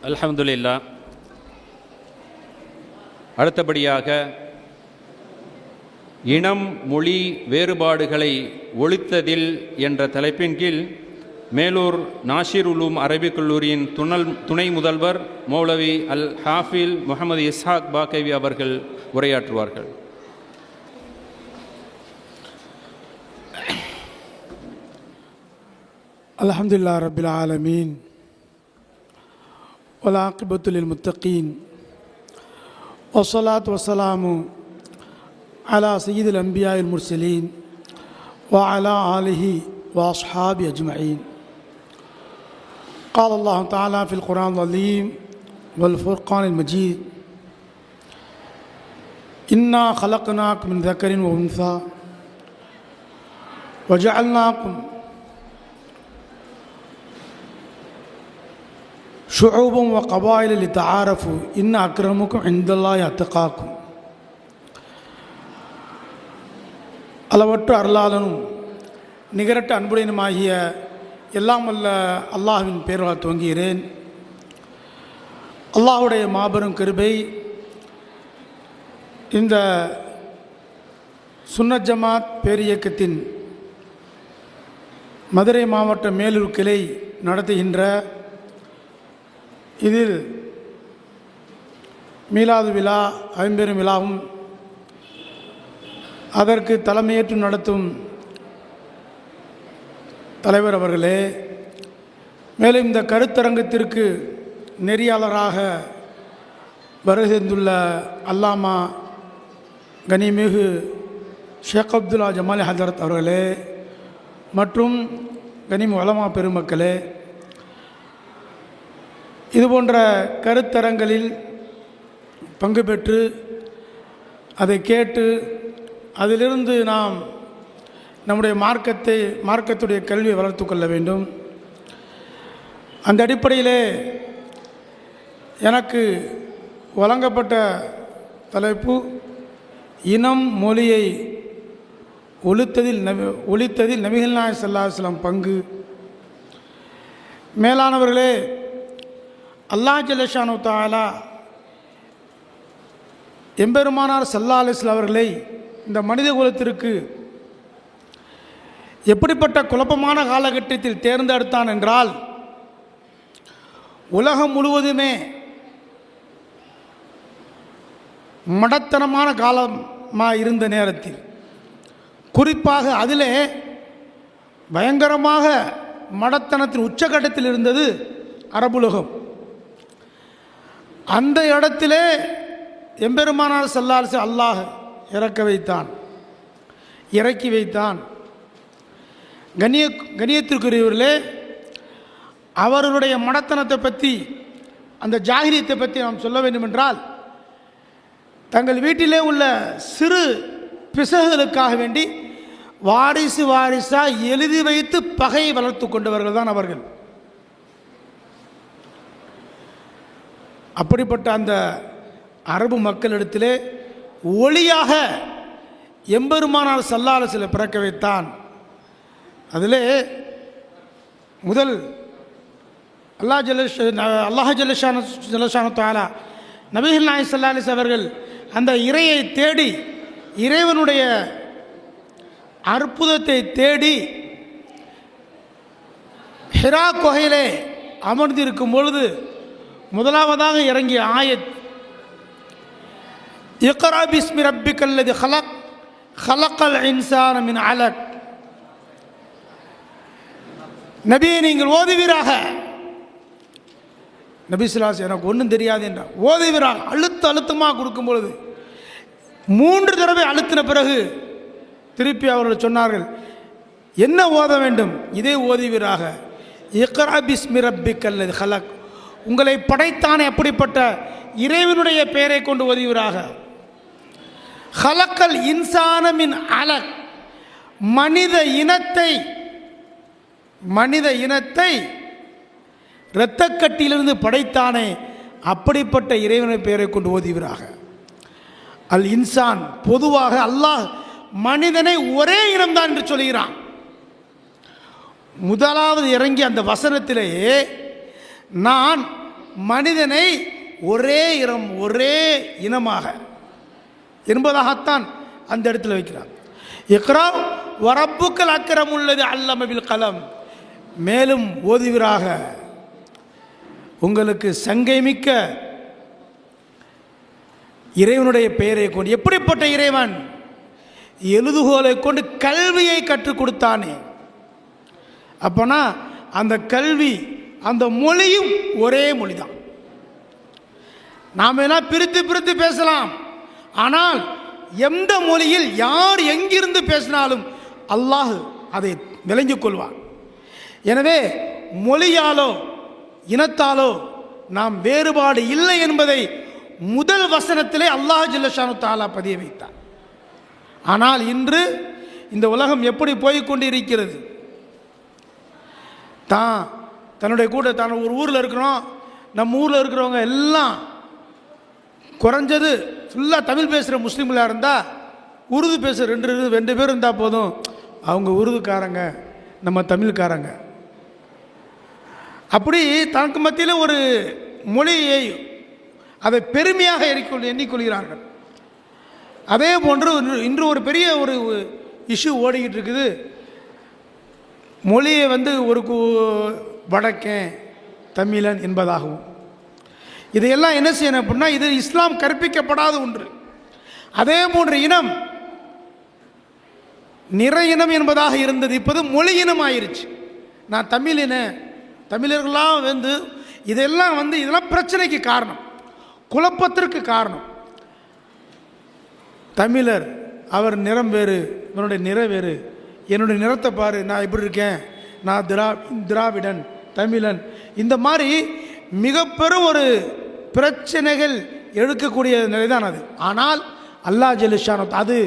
அல்ஹம்துலில்லாஹ். அடுத்தபடியாக இனம் மொழி வேறுபாடுகளை ஒழித்ததில் என்ற தலைப்பின் கீழ் மேலூர் நாஷிர் உலூம் அரபிக் கல்லூரியின் துணை முதல்வர் மௌலவி அல் ஹாஃபில் முகமது இஸ்ஹாக் பாக்கவி அவர்கள் உரையாற்றுவார்கள். அல்ஹம்துலில்லாஹி ரப்பில் ஆலமீன் வல் ஆகிபத்து லில் முத்தகீன் வஸ்ஸலாத்து வஸ்ஸலாமு அலா சய்யிதில் அன்பியாஇல் முர்சலீன் வ அலா ஆலிஹி வ அஸ்ஹாபி அஜ்மஈன். قال الله تعالى في القرآن العظيم والفرقان المجيد إنا خلقناكم من ذكر وأنثى وجعلناكم شعوبا وقبائل لتعارفوا إن أكرمكم عند الله أتقاكم. அளவற்ற அருளாளனும் நிகரற்ற அன்புடையனுமாகிய எல்லாம் வல்ல அல்லாஹ்வின் பெயரால் துவங்குகிறேன். அல்லாஹ்வுடைய மாபெரும் கிருபை இந்த சுன்னத் ஜமாத் பேரியக்கத்தின் மதுரை மாவட்ட மேலூர் கிளை நடத்துகின்ற இதில் மீலாது விழா ஐம்பெரும் விழாவும் அதற்கு தலைமையேற்று நடத்தும் தலைவர் அவர்களே, மேலும் இந்த கருத்தரங்கத்திற்கு நெறியாளராக வருகின்றுள்ள அல்லாமா கனிமிகு ஷேக் அப்துல்லா ஜமாலி ஹஜரத் அவர்களே மற்றும் கனிமு உலமா பெருமக்களே, இதுபோன்ற கருத்தரங்களில் பங்கு பெற்று அதை கேட்டு அதிலிருந்து நாம் நம்முடைய மார்க்கத்துடைய கல்வியை வளர்த்து கொள்ள வேண்டும். அந்த அடிப்படையிலே எனக்கு வழங்கப்பட்ட தலைப்பு இனம் மொழியை ஒழித்ததில் நபிகள் நாயகம் ஸல்லல்லாஹு அலைஹி வஸல்லம் பங்கு. மேலானவர்களே, அல்லாஹ் ஜல்லஷானு தஆலா எம்பெருமானார் ஸல்லல்லாஹு அலைஹி வஸல்லம் அவர்களை இந்த மனித குலத்திற்கு எப்படிப்பட்ட குழப்பமான காலகட்டத்தில் தேர்ந்தெடுத்தான் என்றால், உலகம் முழுவதுமே மடத்தனமான காலமாக இருந்த நேரத்தில், குறிப்பாக அதிலே பயங்கரமாக மடத்தனத்தின் உச்சகட்டத்தில் இருந்தது அரபுலகம். அந்த இடத்திலே எம்பெருமானார் ஸல்லல்லாஹு அலைஹி வஸல்லம் அல்லாஹ் இறக்கி வைத்தான். கண்ணியத்திற்குரியவர்களே, அவர்களுடைய மடத்தனத்தை பற்றி, அந்த ஜாகிரியத்தை பற்றி நாம் சொல்ல வேண்டுமென்றால், தங்கள் வீட்டிலே உள்ள சிறு பிசகுகளுக்காக வேண்டி வாரிசாக எழுதி வைத்து பகையை வளர்த்து கொண்டவர்கள் தான் அவர்கள். அப்படிப்பட்ட அந்த அரபு மக்களிடத்திலே ஒளியாக எம்பெருமானார் ஸல்லல்லாஹு அலைஹி வஸல்லம் பிறக்க வைத்தான். அதிலே முதல் அல்லாஹ் ஜல்லஷானு தஆலா நபிகள் நாயகம் ஸல்லல்லாஹு அலைஹி வஸல்லம் அவர்கள் அந்த இறையை தேடி, இறைவனுடைய அற்புதத்தை தேடி ஹிரா குகையிலே அமர்ந்திருக்கும் பொழுது முதலாவதாக இறங்கிய ஆயத், இக்ரா பிஸ்மி ரப்பிக்கல்லதி ஹலக் ஹலக்கல் இன்சான மின் அலக். நபியை நீங்கள் ஓதுவீராக. நபி ஸல்லல்லாஹு எனக்கு ஒன்றும் தெரியாது என்றார். ஓதுவீராக அழுத்தமாக கொடுக்கும் பொழுது 3 தடவை அழுத்தின பிறகு திருப்பி அவர்கள் சொன்னார்கள், என்ன ஓத வேண்டும்? இதே ஓதுவீராக. இக்ரா பிஸ்மி ரப்பிக்கல்லதி ஹலக், உங்களை படைத்தானே அப்படிப்பட்ட இறைவனுடைய பெயரை கொண்டு ஓதுவீராக. ஹலக்கல் இன்சான மின் அலக், மனித இனத்தை இரத்தக்கட்டியிலிருந்து படைத்தானே அப்படிப்பட்ட இறைவனுடைய பெயரை கொண்டு ஓதுவீராக. அல் இன்சான், பொதுவாக அல்லாஹ் மனிதனை ஒரே இனம்தான் என்று சொல்கிறான். முதலாவது இறங்கிய அந்த வசனத்திலேயே நான் மனிதனை ஒரே இனமாக என்பதாகத்தான் அந்த இடத்துல வைக்கிறார். இக்ரா வரப்புக்கள் அக்கரம் உள்ளது அல்லமபில் கலம். மேலும் ஓதுவீராக, உங்களுக்கு சங்கை மிக்க இறைவனுடைய பெயரை கொண்டு. எப்படிப்பட்ட இறைவன்? எழுதுகோலை கொண்டு கல்வியை கற்றுக் கொடுத்தானே. அப்போனா அந்த கல்வி, அந்த மொழியும் ஒரே மொழி தான். நாம் எல்லாம் பிரித்து பேசலாம், ஆனால் எந்த மொழியில் யார் எங்கிருந்து பேசினாலும் அல்லாஹ் அதை விளங்கிக் கொள்வார். எனவே மொழியாலோ இனத்தாலோ நாம் வேறுபாடு இல்லை என்பதை முதல் வசனத்திலே அல்லாஹ் ஜல்லஷானு தஆலா பதிய வைத்தார். ஆனால் இன்று இந்த உலகம் எப்படி போய்கொண்டு இருக்கிறது? தன்னுடைய கூட ஒரு ஊரில் இருக்கிறோம், நம்ம ஊரில் இருக்கிறவங்க எல்லாம் குறைஞ்சது ஃபுல்லாக தமிழ் பேசுகிற முஸ்லீம்களாக இருந்தால் உருது பேசுகிற ரெண்டு பேர் இருந்தால் போதும், அவங்க உருதுக்காரங்க, நம்ம தமிழ்காரங்க. அப்படி தனக்கு மத்தியில் ஒரு மொழியை அதை பெருமையாக எண்ணிக்கொள்கிறார்கள். அதே போன்று இன்று ஒரு பெரிய ஒரு இஷ்யூ ஓடிக்கிட்டு இருக்குது. மொழியை ஒரு வடக்கன் தமிழன் என்பதாகவும். இதையெல்லாம் என்ன செய்யணும் அப்படின்னா, இது இஸ்லாம் கற்பிக்கப்படாத ஒன்று. அதே போன்ற இனம் நிற இனம் என்பதாக இருந்தது, இப்போது மொழி இனம் ஆயிருச்சு. நான் தமிழர்களாம் இதெல்லாம் இதெல்லாம் பிரச்சனைக்கு காரணம், குழப்பத்திற்கு காரணம். தமிழர், அவர் நிறம் வேறு, இவனுடைய நிற வேறு, என்னுடைய நிறத்தை பாரு, நான் இப்படி இருக்கேன், நான் திராவிடன், தமிழன், இந்த மாதிரி மிக பெரும் ஒரு பிரச்சனைகள் எடுக்கக்கூடிய நிலைதான் அது. ஆனால் அல்லாஹ் ஜல்லஷானு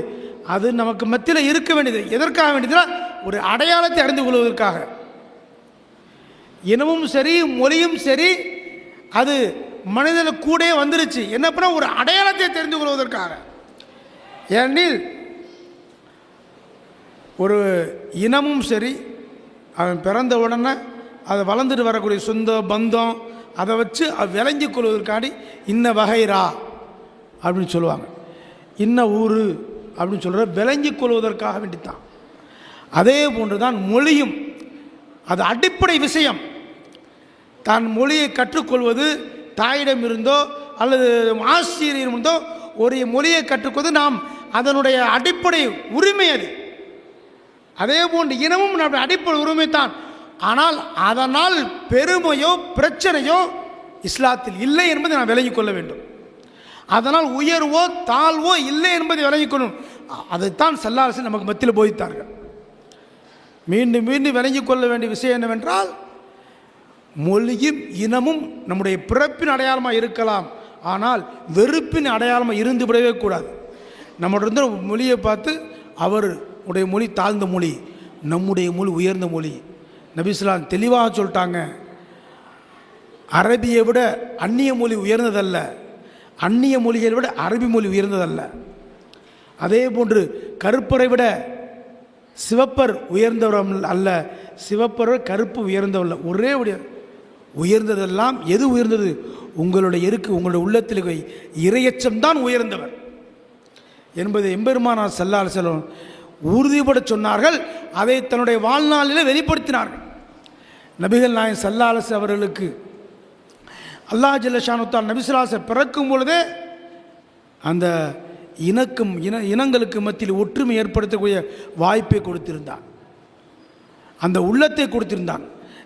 அது நமக்கு மத்தியில் இருக்க வேண்டியது. எதற்காக வேண்டியதுனா, ஒரு அடையாளத்தை அறிந்து கொள்வதற்காக. இனமும் சரி மொழியும் சரி, அது மனிதனுக்கு கூட வந்துருச்சு. என்ன பண்ண, ஒரு அடையாளத்தை தெரிந்து கொள்வதற்காக. ஏனெனில் ஒரு இனமும் சரி, அவன் பிறந்த உடனே அதை வளர்ந்துட்டு வரக்கூடிய சொந்த பந்தம், அதை வச்சு விளங்கி கொள்வதற்காண்டி இன்ன வகைரா அப்படின்னு சொல்லுவாங்க, இன்ன ஊர் அப்படின்னு சொல்கிற விளங்கி கொள்வதற்காக வேண்டித்தான். அதே போன்று தான் மொழியும், அது அடிப்படை விஷயம். தான் மொழியை கற்றுக்கொள்வது தாயிடம் இருந்தோ அல்லது ஆசிரியரிடம் இருந்தோ ஒரு மொழியை கற்றுக்கொள்வது நாம் அதனுடைய அடிப்படை உரிமை அது. அதே போன்று இனமும் நம்முடைய அடிப்படை உரிமை தான். ஆனால் அதனால் பெருமையோ பிரச்சனையோ இஸ்லாத்தில் இல்லை என்பதை நாம் விளங்கிக் கொள்ள வேண்டும். அதனால் உயர்வோ தாழ்வோ இல்லை என்பதை விளங்கிக் கொள்ளும். அதைத்தான் ஸல்லல்லாஹு அலைஹி வஸல்லம் நமக்கு மத்தியில் போதித்தார்கள். மீண்டும் மீண்டும் விளங்கிக் கொள்ள வேண்டிய விஷயம் என்னவென்றால், மொழியும் இனமும் நம்முடைய பிறப்பின் அடையாளமாக இருக்கலாம், ஆனால் வெறுப்பின் அடையாளமாக இருந்து விடவே கூடாது. நம்முடைய மொழியை பார்த்து அவருடைய மொழி தாழ்ந்த மொழி, நம்முடைய மொழி உயர்ந்த மொழி. நபி ஸல்லல்லாஹு அலைஹி வஸல்லம் தெளிவாக சொல்லிட்டாங்க, அரபியை விட அந்நிய மொழி உயர்ந்ததல்ல, அந்நிய மொழிகளை விட அரபி மொழி உயர்ந்ததல்ல. அதே போன்று கருப்பரை விட சிவப்பர் உயர்ந்தவர் அல்ல, சிவப்பர் கருப்பு உயர்ந்தவல்ல. ஒரே உயர்ந்ததெல்லாம் எது உயர்ந்தது? உங்களுடைய உள்ளத்தில் இறையச்சம்தான் உயர்ந்தவர் என்பதை எம்பெருமானார் ஸல்லல்லாஹு அலைஹி வஸல்லம் உறுதிபட சொன்னார்கள். அதை தன்னுடைய வாழ்நாளில் வெளிப்படுத்தினார்கள். நபிகள் நாயகம் ஸல்லல்லாஹு அலைஹி வஸல்லம் அவர்களுக்கு அல்லாஹ் ஜல்லஷானு தஆலா நபி ஸல்லல்லாஹு அலைஹி வஸல்லம் பிறக்கும் பொழுதே அந்த இனங்களுக்கு மத்தியில் ஒற்றுமை ஏற்படுத்தக்கூடிய வாய்ப்பை கொடுத்திருந்தான், அந்த உள்ளத்தை கொடுத்திருந்தான்.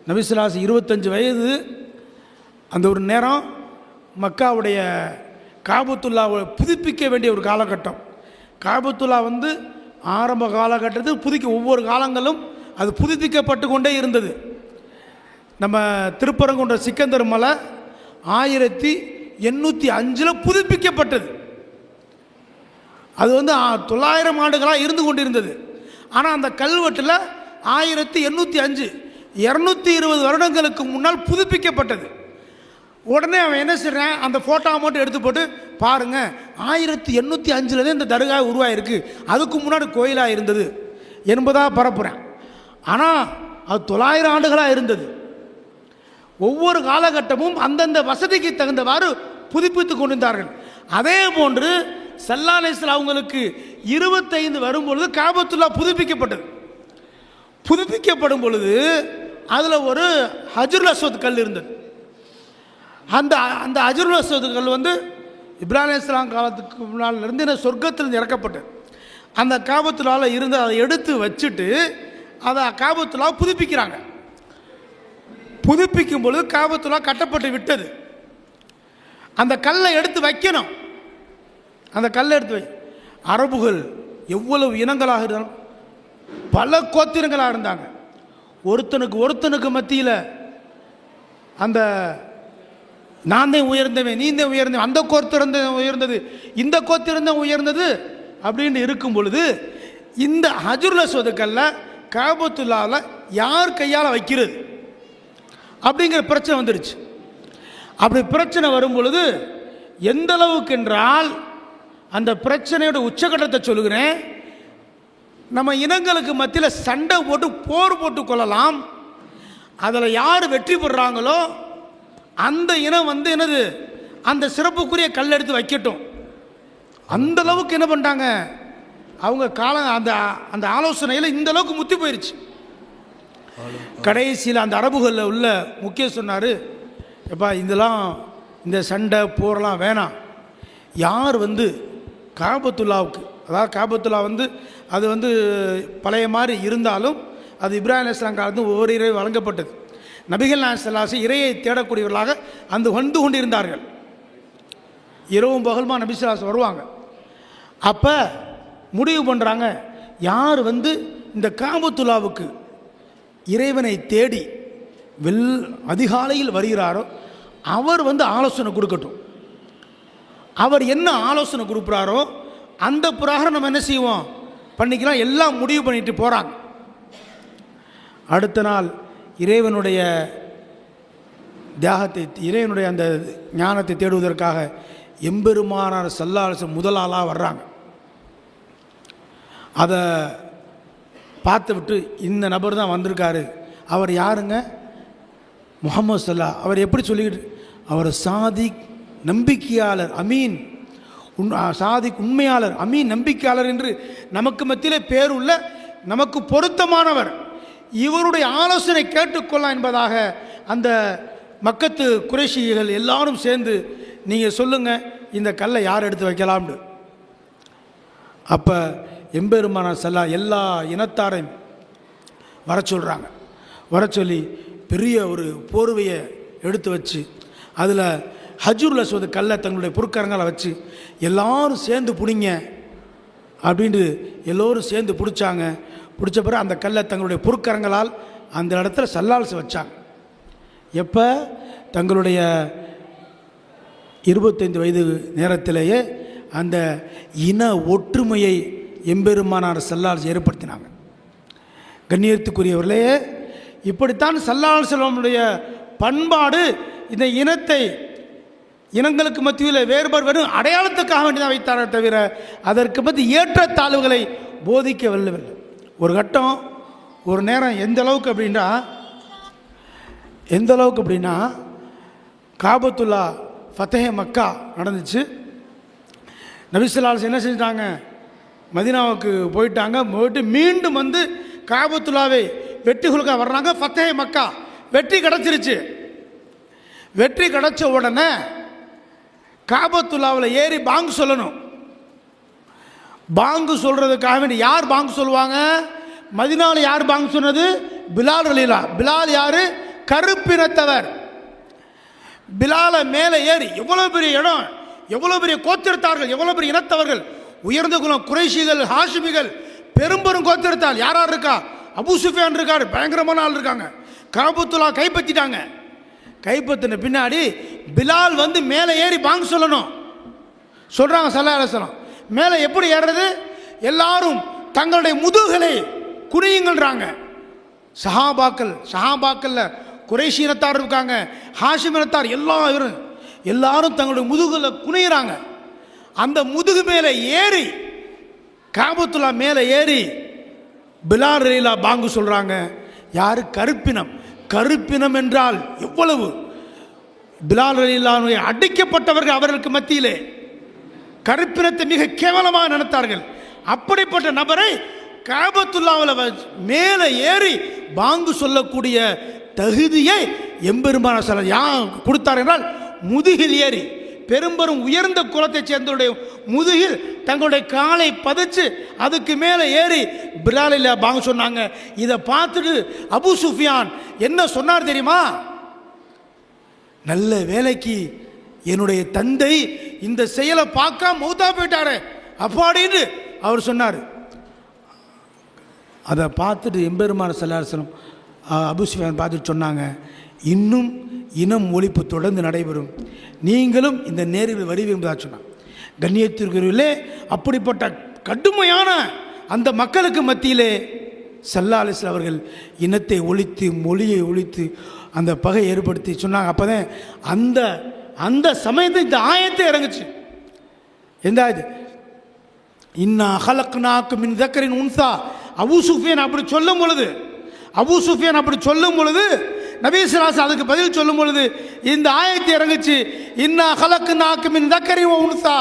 நபி ஸல்லல்லாஹு அலைஹி வஸல்லம் 25 வயது அந்த ஒரு நேரம் மக்காவுடைய காபத்துல்லாவை புதுப்பிக்க வேண்டிய ஒரு காலகட்டம். காபத்துல்லா ஆரம்ப காலகட்டத்தில் ஒவ்வொரு காலங்களும் அது புதுப்பிக்கப்பட்டு கொண்டே இருந்தது. நம்ம திருப்பரங்குன்ற சிக்கந்தர் மலை 1805 புதுப்பிக்கப்பட்டது. அது 900 ஆண்டுகளாக இருந்து கொண்டிருந்தது. ஆனால் அந்த கல்வெட்டில் 1805 220 வருடங்களுக்கு முன்னால் புதுப்பிக்கப்பட்டது. உடனே அவன் என்ன செய்கிறான், அந்த ஃபோட்டோவை மட்டும் எடுத்து போட்டு பாருங்கள், 1805 இந்த தர்கா உருவாயிருக்கு, அதுக்கு முன்னாடி கோயிலாக இருந்தது என்பதாக பரப்புகிறேன். ஆனால் அது 900 ஆண்டுகளாக இருந்தது. ஒவ்வொரு காலகட்டமும் அந்தந்த வசதிக்கு தகுந்தவாறு புதுப்பித்து கொண்டிருந்தார்கள். அதே போன்று ஸல்லல்லாஹு அலைஹி வஸல்லம் அவங்களுக்கு 25 வரும்பொழுது காபத்துல்லா புதுப்பிக்கப்பட்டது. புதுப்பிக்கப்படும் பொழுது அதில் ஒரு ஹஜ்ருல் அஸ்வத் கல் இருந்தது. அந்த ஹஜ்ருல் அஸ்வத் கல் வந்து இப்ராஹிம் அலைஹிஸ்ஸலாம் காலத்துக்கு முன்னால் இருந்து சொர்க்கத்தில் இறக்கப்பட்டது. அந்த காபத்துல்லாவில் இருந்து அதை எடுத்து வச்சுட்டு அதை காபத்துல்லா புதுப்பிக்கிறாங்க. புதுப்பிக்கும் பொழுது காபத்துல்லா கட்டப்பட்டு விட்டது. அந்த கல்லை எடுத்து வைக்கணும். அந்த கல்லை எடுத்து வை. அரபுகள் எவ்வளவு இனங்களாக இருந்தாலும் பல கோத்திரங்களாக இருந்தாங்க. ஒருத்தனுக்கு மத்தியில் அந்த நான் தான் உயர்ந்தவன், நீ தான் உயர்ந்தவன், அந்த கோத்திரம் உயர்ந்தது, இந்த கோத்திரம் உயர்ந்தது அப்படின்னு இருக்கும் பொழுது இந்த ஹஜ்ருல் அஸ்வத் கல்லை காபத்துல்லாவில் யார் கையால் வைக்கிறது அப்படிங்கிற பிரச்சனை வந்துடுச்சு. அப்படி பிரச்சனை வரும் பொழுது எந்த அளவுக்கு என்றால் அந்த பிரச்சனையோட உச்சகட்டத்தை சொல்லுகிறேன். நம்ம இனங்களுக்கு மத்தியில் சண்டை போட்டு போர் போட்டு கொள்ளலாம். அதில் யார் வெற்றி பெறுறாங்களோ அந்த இனம் வந்து என்னது அந்த சிறப்புக்குரிய கல் எடுத்து வைக்கட்டும். அந்த அளவுக்கு என்ன பண்ணிட்டாங்க அவங்க காலம். அந்த ஆலோசனையில் இந்த அளவுக்கு முத்தி போயிடுச்சு. கடைசியில் அந்த அரபுகளில் உள்ள முக்கிய சொன்னார், எப்பா இதெல்லாம் இந்த சண்டை போரெல்லாம் வேணாம். யார் வந்து காபத்துல்லாவுக்கு, அதாவது காபத்துல்லா வந்து அது வந்து பழைய மாதிரி இருந்தாலும் அது இப்ராஹிம் அலைஹிஸ்ஸலாம் காலத்து ஒவ்வொரு இறை வழங்கப்பட்டது. நபிகள் நாயகம் ஸல்லல்லாஹு அலைஹி வஸல்லம் இறையை தேடக்கூடியவர்களாக அந்த வந்து கொண்டிருந்தார்கள். இரவும் பகலுமா நபி ஸல்லல்லாஹு அலைஹி வஸல்லம் வருவாங்க. அப்போ முடிவு பண்ணுறாங்க, யார் வந்து இந்த காபத்துல்லாவுக்கு இறைவனை தேடி அதிகாலையில் வருகிறாரோ அவர் வந்து ஆலோசனை கொடுக்கட்டும். அவர் என்ன ஆலோசனை கொடுக்குறாரோ அந்த பிரகாரம் நம்ம என்ன செய்வோம் பண்ணிக்கலாம். எல்லாம் முடிவு பண்ணிட்டு போகிறாங்க. அடுத்த நாள் இறைவனுடைய தியாகத்தை, இறைவனுடைய அந்த ஞானத்தை தேடுவதற்காக எம்பெருமானார் ஸல்லல்லாஹு அலைஹி வஸல்லம் முதல் ஆளாக வர்றாங்க. அதை பார்த்து விட்டு இந்த நபர் தான் வந்திருக்காரு. அவர் யாருங்க? முஹம்மது ஸல்லல்லாஹு. அவர் எப்படி சொல்லிக்கிட்டு, அவர் சாதிக் நம்பிக்கையாளர், அமீன், சாதிக் உண்மையாளர், அமீன் நம்பிக்கையாளர் என்று நமக்கு மத்தியில் பேருள்ள நமக்கு பொருத்தமானவர். இவருடைய ஆலோசனை கேட்டுக்கொள்ளலாம் என்பதாக அந்த மக்கத்து குறைஷிகள் எல்லாரும் சேர்ந்து நீங்கள் சொல்லுங்கள் இந்த கல்லை யார் எடுத்து வைக்கலாம்னு. அப்போ எம்பெருமானார் ஸல்லல்லாஹு எல்லா இனத்தாரையும் வர சொல்கிறாங்க. வர சொல்லி பெரிய ஒரு போர்வையை எடுத்து வச்சு அதில் ஹஜ்ருல் அஸ்வத் கல்லை தங்களுடைய பொற்கரங்களை வச்சு எல்லாரும் சேர்ந்து பிடிங்க அப்படின்ட்டு எல்லோரும் சேர்ந்து பிடிச்சாங்க. பிடிச்ச பிறகு அந்த கல்லை தங்களுடைய பொற்கரங்களால் அந்த இடத்துல ஸல்லல்லாஹு வச்சாங்க. எப்போ தங்களுடைய 25 வயது நேரத்திலேயே அந்த இன ஒற்றுமையை எம்பெருமானார் ஸல்லல்லாஹு ஏற்படுத்தினாங்க. கண்ணியத்துக்குரியவர்களே, இப்படித்தான் ஸல்லல்லாஹு அலைஹி வஸல்லம் பண்பாடு இந்த இனங்களுக்கு மத்தியில் வேறுபாடு வெறும் அடையாளத்துக்காக வேண்டிதான் வைத்தாரே தவிர அதற்கு மத்திய ஏற்றத்தாழ்வுகளை போதிக்கவில்லை. ஒரு கட்டம் ஒரு நேரம் எந்த அளவுக்கு அப்படின்னா காபத்துல்லா ஃபத்தஹே மக்கா நடந்துச்சு. நபி ஸல்லல்லாஹு அலைஹி வஸல்லம் என்ன செஞ்சிட்டாங்க, மதீனாவுக்கு போயிட்டு மீண்டும் வந்து காபத்துல்லாவை வெற்றி கொடுக்க வர்றாங்க. ஃபத்தஹே மக்கா வெற்றி கிடச்சிருச்சு. வெற்றி கிடச்ச உடனே காபத்துல்லாவில் ஏறி பாங்கு சொல்லணும். பாங்கு சொல்கிறதுக்காக வேண்டி யார் பாங்கு சொல்லுவாங்க? மதீனாவில் யார் பாங்கு சொன்னது? பிலால் ரலியல்லாஹு. பிலால் யார்? கருப்பினத்தவர். பிலாலை மேலே ஏறி எவ்வளோ பெரிய இடம், எவ்வளோ பெரிய கோத்திரத்தார்கள், எவ்வளோ பெரிய இனத்தவர்கள், உயர்ந்த குலம் குறைஷிகள், ஹாஷிமிகள், பெரும்பெரும் கோத்திரத்தால் யார் யார் இருக்கா? அபூ சுஃபியான் இருக்கார், பயங்கரமான ஆள் இருக்காங்க. காபத்துல்லா கைப்பற்றிட்டாங்க. கைப்பற்றின பின்னாடி பிலால் வந்து மேலே ஏறி பாங்கு சொல்லணும். சொல்கிறாங்க ஸல்லல்லாஹு அலைஹி வஸல்லம். மேலே எப்படி ஏறுறது? எல்லாரும் தங்களுடைய முதுகலை குனியுங்கள்ன்றாங்க. சஹாபாக்கள்ல குறைஷி இனத்தார் இருக்காங்க, ஹாஷிம் இனத்தார், எல்லாரும் தங்களுடைய முதுகுல குனிகிறாங்க. அந்த முதுகு மேலே ஏறி காபத்துல்லா மேலே ஏறி பிலால் ரலியல்லாஹு பாங்கு சொல்கிறாங்க. யார்? கருப்பினம். கருப்பினம் என்றால் எவ்வளவு! பிலால் ரலியல்லாஹு அன்ஹு அடிக்கப்பட்டவர்கள் அவர்களுக்கு மத்தியிலே கருப்பினத்தை மிக கேவலமாக நினைத்தார்கள். அப்படிப்பட்ட நபரை காபத்துல்லாவில் மேலே ஏறி பாங்கு சொல்லக்கூடிய தகுதியை எம்பெருமான சிலர் யார் கொடுத்தார் என்றால், முதுகில் ஏறி பெரும்பெரும் உயர்ந்த குலத்தைச் சேர்ந்தவருடைய முதுகில் தங்களுடைய காலை பதிச்சு அதுக்கு மேலே ஏறி பிலாலில் பாங்கு சொன்னாங்க. இதை பார்த்துட்டு அபூ சுஃபியான் என்ன சொன்னார் தெரியுமா? நல்ல வேலைக்கு என்னுடைய தந்தை இந்த செயலை பார்க்காம மௌத்தா போயிட்டாரு அப்பாடின்னு அவர் சொன்னார். அதை பார்த்துட்டு எம்பெருமான ஸல்லல்லாஹு அலைஹி வஸல்லம் அபூ சுஃபியான் பார்த்துட்டு சொன்னாங்க, இன்னும் இனம் ஒழிப்பு தொடர்ந்து நடைபெறும், நீங்களும் இந்த நேரில் வருவீர்கள் என்பதாக சொன்னாங்க. கண்ணியத்திற்குரியவர்களே, அப்படிப்பட்ட கடுமையான அந்த மக்களுக்கு மத்தியிலே ஸல்லல்லாஹு அலைஹி வஸல்லம் அவர்கள் இனத்தை ஒழித்து மொழியை ஒழித்து அந்த பகை ஏற்படுத்தி சொன்னாங்க. அப்போ தான் அந்த சமயத்தில் இந்த ஆயத்தை இறங்குச்சு. எந்த ஆயத்து? இன்னா ஹலக்னாக்கும் மின் தக்கரின் உன்சா. அபூ சுஃபியான் அப்படி சொல்லும் பொழுது நபி ஸல்லல்லாஹு அலைஹி வஸல்லம் அதுக்கு பதில் சொல்லும் பொழுது இந்த ஆயத்தை இறங்குச்சு. இன்னா ஹலக்னாக்கும் மின் தக்கரின் உன்சா,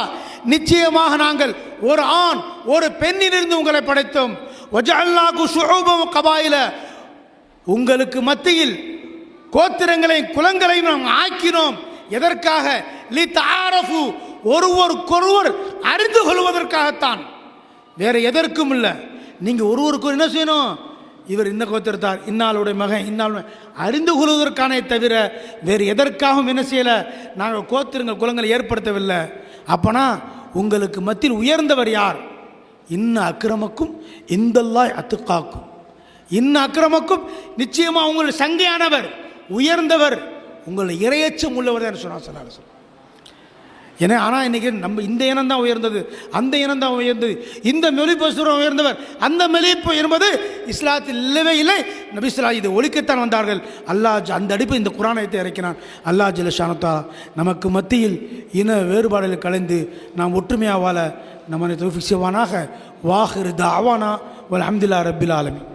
நிச்சயமாக நாங்கள் ஒரு ஆண் ஒரு பெண்ணிலிருந்து உங்களை படைத்தோம். வஜஅல்னாகு ஷுஊபன் கபாயில, உங்களுக்கு மத்தியில் கோத்திரங்களையும் குலங்களையும் நாம் ஆக்கினோம். எதற்காக? லிதஆரஃபு, ஒருவருக்கொருவர் அறிந்து கொள்வதற்காகத்தான், வேற எதற்கும் இல்லை. நீங்கள் ஒருவருக்கு என்ன செய்யணும்? இவர் இந்த கோத்திரத்தார், இன்னாளுடைய மகன், இன்னாளுடைய அறிந்து கொள்வதற்கானே தவிர வேறு எதற்காகவும் என்ன செய்யலை. நாங்கள் கோத்திரங்கள் குலங்களை ஏற்படுத்தவில்லை. அப்போனா உங்களுக்கு மத்தியில் உயர்ந்தவர் யார்? இன்ன அக்கிரமக்கும் இந்தல்லாஹ் அத்துக்காக்கும். இன்ன அக்கிரமக்கும், நிச்சயமாக உங்களுடைய சங்கையானவர் உயர்ந்தவர் உங்களை இரையச்சம் உள்ளவர் தான் சொன்னார் ஸல்லல்லாஹு அலைஹி வஸல்லம். ஏன்னா ஆனால் இன்றைக்கி நம்ம இந்த இனம் தான் உயர்ந்தது, அந்த இனம் தான் உயர்ந்தது, இந்த மொழி பேசுகிறோம் உயர்ந்தவர், அந்த மொழிப்பு என்பது இஸ்லாத்தில் இல்லவே இல்லை. நபி ஸல்லல்லாஹு இதை ஒழிக்கத்தான் வந்தார்கள். அல்லாஹ் அந்த அடிப்பு இந்த குர்ஆனத்தை இறக்கினான். அல்லாஹ் ஜல்ல ஷானுத்தா நமக்கு மத்தியில் இன வேறுபாடுகள் கலைந்து நாம் ஒற்றுமையாக வாழ நம்மை தௌஃபீக் செய்வானாக. வாஹிர் தஅவானா வல்ஹம்துலில்லாஹி ரப்பில் ஆலமீன்.